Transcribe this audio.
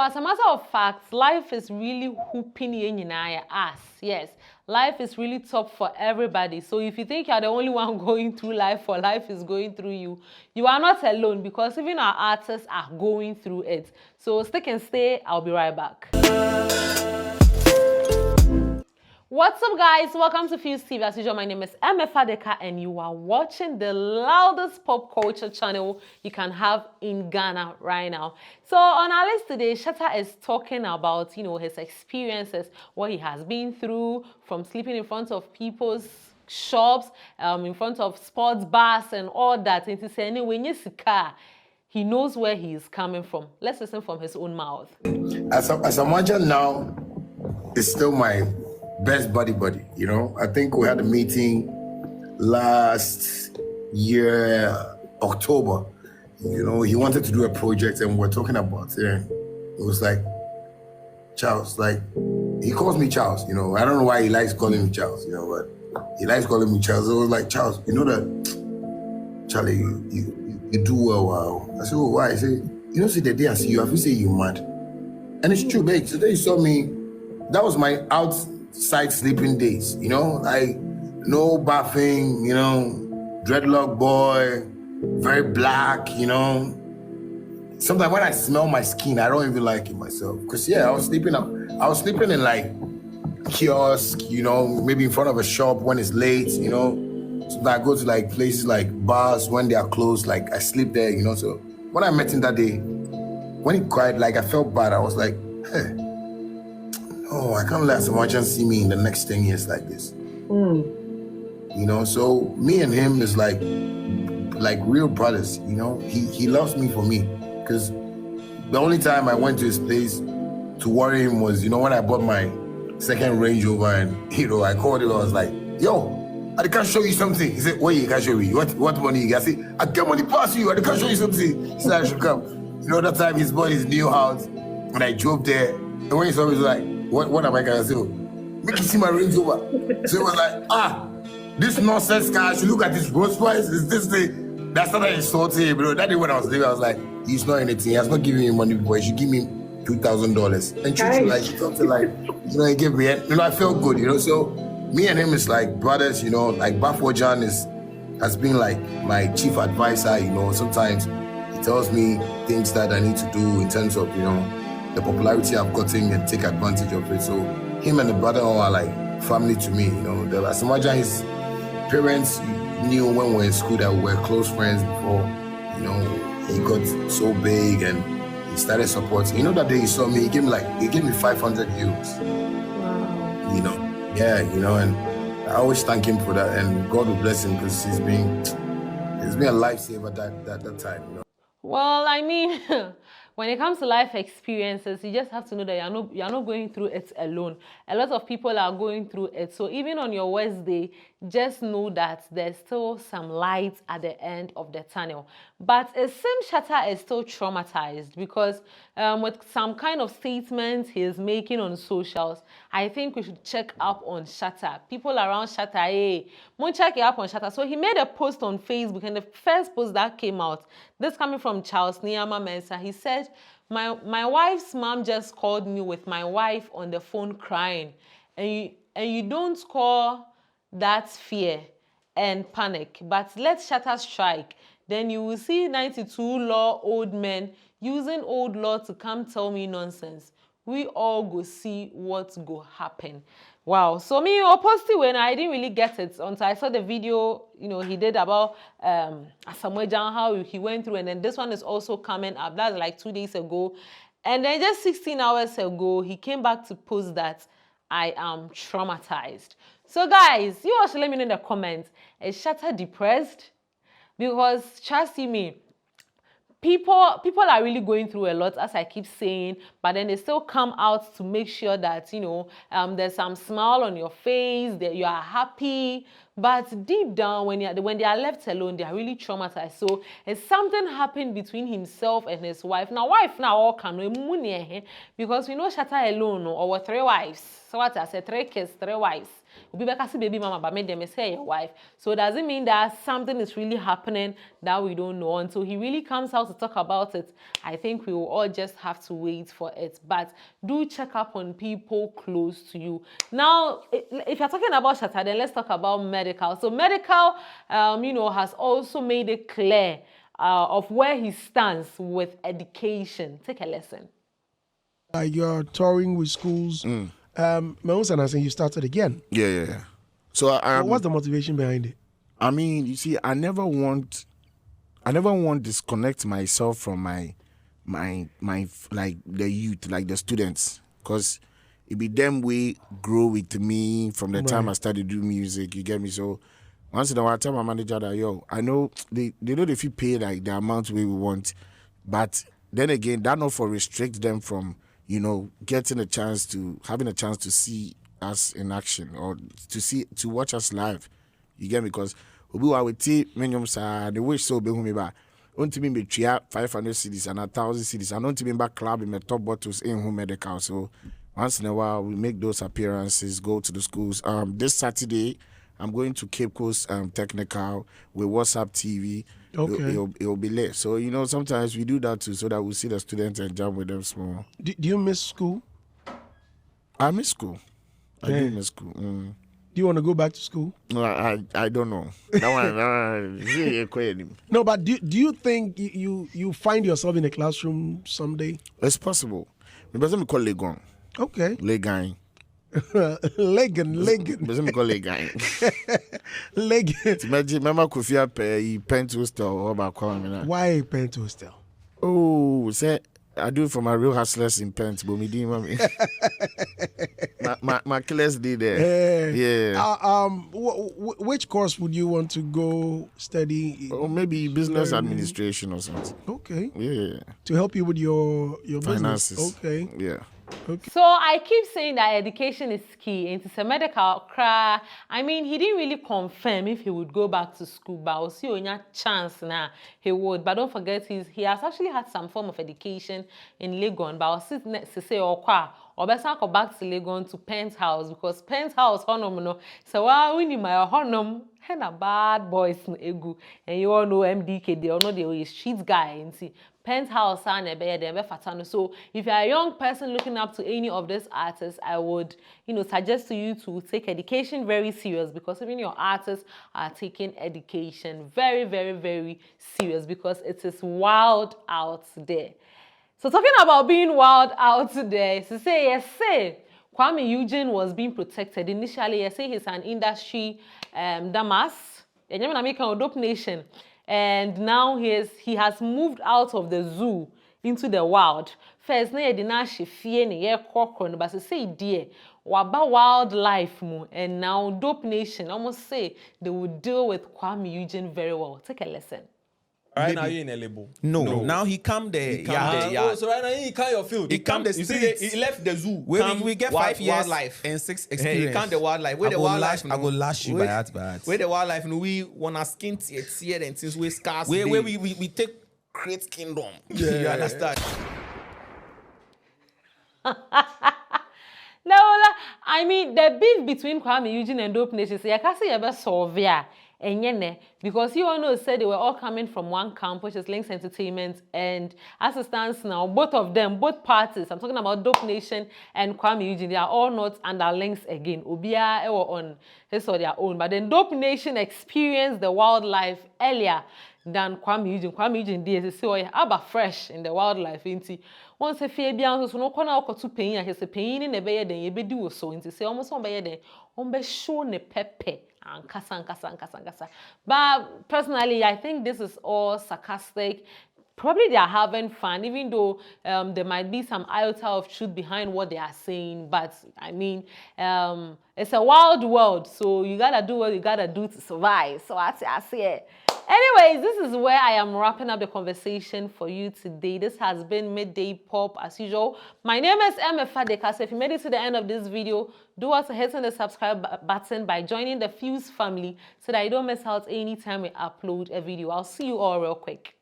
as a matter of fact, life is really whooping in us. Yes, life is really tough for everybody. So if you think you're the only one going through life or life is going through you, you are not alone, because even our artists are going through it. So stick and stay. I'll be right back. What's up, guys? Welcome to Fuse TV. As usual, my name is Fadeka, and you are watching the loudest pop culture channel you can have in Ghana right now. So on our list today, Shatta is talking about, his experiences, what he has been through, from sleeping in front of people's shops, in front of sports bars and all that. And he said, anyway, he knows where he is coming from. Let's listen from his own mouth. As a manager now, it's still my best buddy, I think we had a meeting last year, October. He wanted to do a project and we're talking about it. It was like, Charles, he calls me Charles, I don't know why he likes calling me Charles, but he likes calling me Charles. It was like, Charles, that, Charlie, you do well, wow. I said, oh, why? He said, see the day I see you, I feel say you're mad. And it's true, babe. Today you saw me, that was my outside sleeping days, like no bathing, dreadlock boy, very black, Sometimes when I smell my skin, I don't even like it myself. Because I was sleeping in like kiosk, maybe in front of a shop when it's late, So I go to like places like bars when they are closed, like I sleep there, So when I met him that day, when he cried, like I felt bad. I was like, hey, oh, I can't let someone just see me in the next 10 years like this. So me and him is like real brothers, He loves me for me. Because the only time I went to his place to worry him was, when I bought my second Range Rover and, I called him, I was like, yo, I can't show you something. He said, what you can show me? What money you got? I said, I get money past you, I can't show you something. He said, I should come. That time he's bought his new house and I drove there. And when he saw me, he was like, what am I gonna do? Make you see my Range Rover. So he was like, this nonsense car, I should look at this Rolls Royce, is this thing. That's not insulting him, bro. That day when I was there, I was like, he's not anything. He has not given me money before. He should give me $2,000. And truthfully, something like, he gave me, I felt good, So me and him is like brothers, like Bafo has been like my chief advisor, Sometimes he tells me things that I need to do in terms of, the popularity I've gotten and take advantage of it. So him and the brother are like family to me, As imagine his parents knew when we were in school that we were close friends before, he got so big and he started supporting. That day he saw me, he gave me 500 euros. Wow. And I always thank him for that, and God will bless him because he's been a lifesaver that time. Well, I mean, when it comes to life experiences, you just have to know that you're not going through it alone. A lot of people are going through it. So even on your worst day, just know that there's still some light at the end of the tunnel. But it seems Shatta is still traumatized because with some kind of statements he's making on socials, I think we should check up on Shatta. People around Shatta, hey, check it up on Shatta. So he made a post on Facebook, and the first post that came out, this coming from Charles Niyama Mensah, he said, my wife's mom just called me with my wife on the phone crying, and you don't call that fear and panic, but let Shatta strike. Then you will see 92 old men using old law to come tell me nonsense. We all go see what go happen. Wow. So me, opposite when I didn't really get it until I saw the video, he did about Asamoah Gyan, how he went through, and then this one is also coming up. That's like 2 days ago. And then just 16 hours ago, he came back to post that I am traumatized. So guys, you also let me know in the comments, is Shatta depressed? Because trust me, people are really going through a lot, as I keep saying, but then they still come out to make sure that, there's some smile on your face, that you are happy. But deep down, when they are left alone, they are really traumatized. So it's something happened between himself and his wife. Now, wife now all can because we know Shatta alone or 3 wives. So what I said, 3 kids, 3 wives. Baby mama, but made them say your wife. So it doesn't mean that something is really happening that we don't know until he really comes out to talk about it. I think we will all just have to wait for it. But do check up on people close to you. Now, if you're talking about Shatta, then let's talk about Medikal. So Medikal, has also made it clear of where he stands with education. Take a lesson. You're touring with schools. Mehusan, I saying you started again. Yeah. So what's the motivation behind it? I mean, you see, I never want to disconnect myself from my like the youth, like the students, because it be them way grow with me from the time I started doing music. You get me? So once in a while, I tell my manager that I know they know if you pay like the amount we want, but then again, that not for restrict them from having a chance to see us in action or to watch us live. You get me? Because we are with minimum the wish so be me ba. Unti me 500 cedis and 1,000 cedis. And unti me back club in my top bottles in home Medikal. So once in a while we make those appearances, go to the schools. This Saturday I'm going to Cape Coast Technical with WhatsApp TV. Okay. It'll be late. So, sometimes we do that too so that we see the students and jam with them small. Do you miss school? I miss school. I do miss school. Do you want to go back to school? No, I don't know. That one, No, but do you think you find yourself in a classroom someday? it's possible. Because me call Liga. Okay. Liga. Legan. Because me call Liga. Legan. Imagine, Mama Kufia pay Penthoster or about calling. Why Penthoster? Oh, say I do it for my real hustlers in Pent, but me didn't mommy. my class did there. Yeah. Which course would you want to go study? Or maybe business administration or something. Okay. Yeah. To help you with your Finances. business. Okay. Yeah. Okay. So I keep saying that education is key. Into a Medikal cry. I mean, he didn't really confirm if he would go back to school, but I'll see a chance now he would. But don't forget, he has actually had some form of education in Legon. But I'll see to say or best go back to Legon to Penthouse because Penthouse honum no. So we need my honum. And a bad boys no egu. And you all know MDK, they all know they are street guy and see. Penthouse and a bed and fatano. So if you're a young person looking up to any of these artists, I would, suggest to you to take education very serious because even your artists are taking education very, very, very serious because it is wild out there. So talking about being wild out there, Kwame Eugene was being protected. Initially, I say he's an industry damas. Dope Nation. And now he has moved out of the zoo into the wild. First, na yedina shefie ne ye kokro no but say dear waba wildlife mu and now Dope Nation almost say they will deal with Kwame Eugene very well. Take a lesson. Right now you're in a label. No. Now he come there. Oh, so right now he can't your field. He come the streets. He left the zoo. We get 5 years wildlife and 6 experience. He can't the wildlife. Where the wildlife? I go lash you by heart. Where the wildlife? We wanna skin here and since we scarce. Where we take great kingdom. Yeah. You understand? No, I mean the beef between Kwame Eugene and Dope Nation. I can't say ever solve here. Because you all know said they were all coming from one camp, which is Links Entertainment, and as it stands now, both parties, I'm talking about Dope Nation and Kwame Eugene, they are all not under Links again. Obia were on his or their own, but then Dope Nation experienced the wildlife earlier than Kwame Eugene. Kwame Eugene did say, "Aba fresh in the wildlife." Inti once a Fabian so no corner or to pain, and he's a pain in the bed, then you be do so. Inti say almost on by then, on be show ne pepe. And kasa. But personally, I think this is all sarcastic. Probably they are having fun, even though there might be some iota of truth behind what they are saying. But I mean, it's a wild world, so you gotta do what you gotta do to survive. So I say, Anyways, this is where I am wrapping up the conversation for you today. This has been Midday Pop as usual. My name is Fadeka. So if you made it to the end of this video, do also hit on the subscribe button by joining the Fuse family so that you don't miss out anytime we upload a video. I'll see you all real quick.